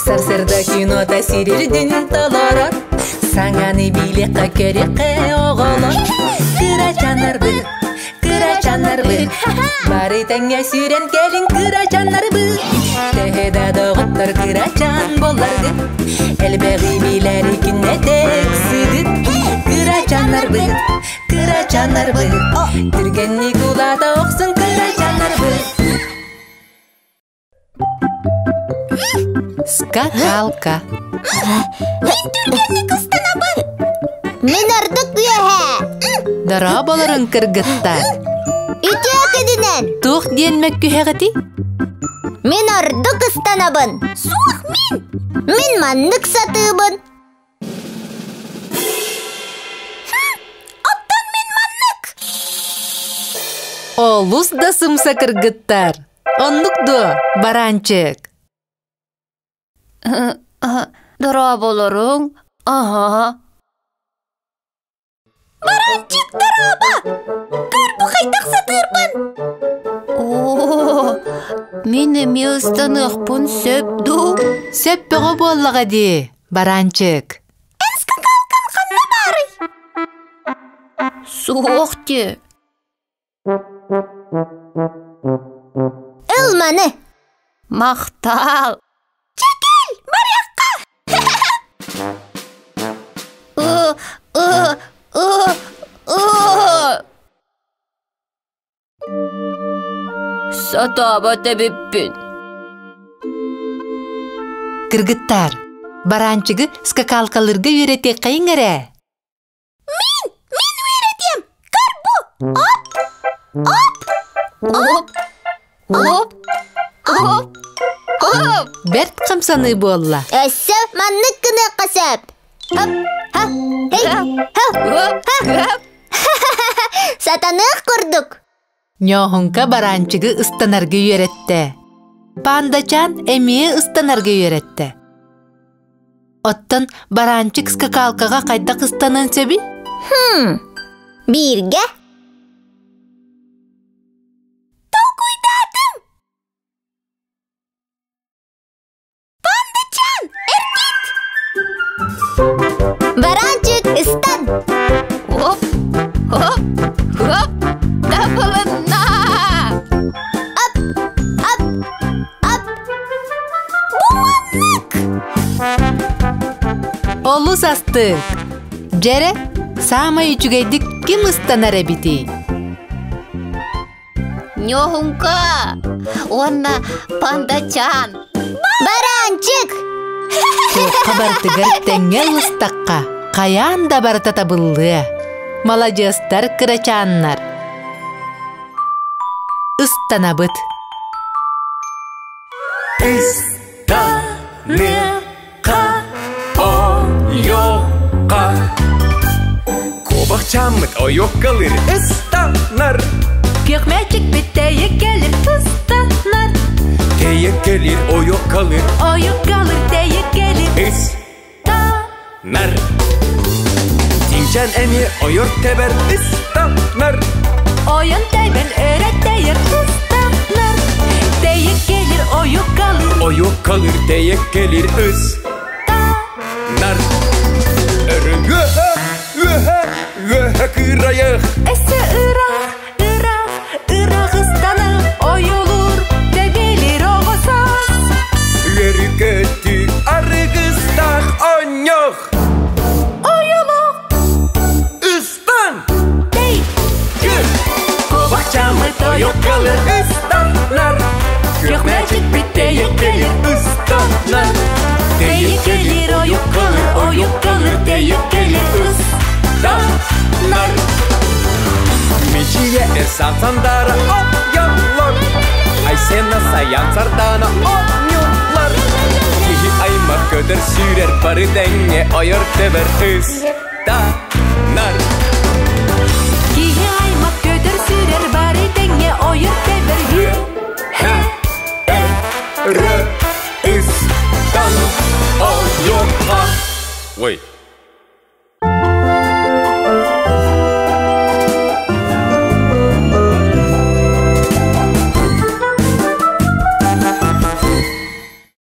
Сарсырда кино тәсирирдин таларар, саңаны билеққа кереққа оғалар. Кырачанар бір, бары тәңе сүйрен келін кырачанар бір. Тәхеда доғыттар кырачан боларды, әлбәғи биләр икінне тәксіді. Кырачанар бір, түргенні кулада оқсын кырачанар бір. Скакалка. Мен түргенні кыстанабын. Мен ардық үйәхә. Дарабаларын кыргыттар. Үті әкедінен. Туқ денмек күйәғіті? Мен ардық кыстанабын. Суық мен. Мен маннық сатыбын. Оттан мен маннық. Олус да сымса кыргыттар. Оннук до, баранчык. Дарабаларың. Ага. Баранчык дараба. Көр бұқайтақ сатырбын. Мен әме ұстанықпын сөпду. Сөппіғі боллаға де, баранчык. Әнскі қалқан қанна бары. Суық де. Үлмәні. Мақтал. Чекел, баряққа. Сатаба тәбіппін. Кыргыттар, баранчыгы скакалкалырга үйрете қайын әрі? Мен үйретем. Көр бұ. Оп. Бәрт қамсаны болла. Әсі манны күні қасап. Сатанық құрдық. Нёхунка баранчыгы ыстанарга үйретті. Пандачан әмее ыстанарга үйретті. Оттан баранчык скакалкаға қайдақ ыстанын сөбі? Бірге. Тау күйдадым. Пандачан, әркет. Баранчык ыстан. Оп. Табылына. Ап. Бұманлық. Олус астық. Жере, сама үчігейдік кім ыстанар әбіті? Нёхунка. Онна пандачан. Баранчык. Тоққа бартығыр тәңе ұстаққа. Қаян да барта табылды. Малajestар кырачаннар. Ыстанабыт. Ыстанықа ойоқа. Кобақчамыт ойоқ қалыр ыстанар. Көкмәчік біттейі келір ыстанар. Тейі келір ойоқ қалыр. Ойоқ қалыр тейі келір ыстанар. Тинчан әме ойор тәбәр ыстанар. Ойын тәйбен өрәттейір ыстанар. Тейі келір ойоқ қалыр. Ойоқ қалыр тейі келір ыстанар. Үрігі кырайық. Әсі ырaq ыстанып ойылыр. Тәбелер оғысас. Үргеті арығыстақ оңық. Кобақчамыт ойоқ қалыр ыстанар. Көкмәчік біттейі келір ыстанар. Тейі келір ойоқ қалыр тейі келір ыстанар. Мечие сансандары ойалар. Айсена саян сардана ойылар. Кихи аймақ көдір сүйрер бары дәңе ойыр тәбір ыстанар. Bari denge oyun tebir. Istan oyunca. Oy.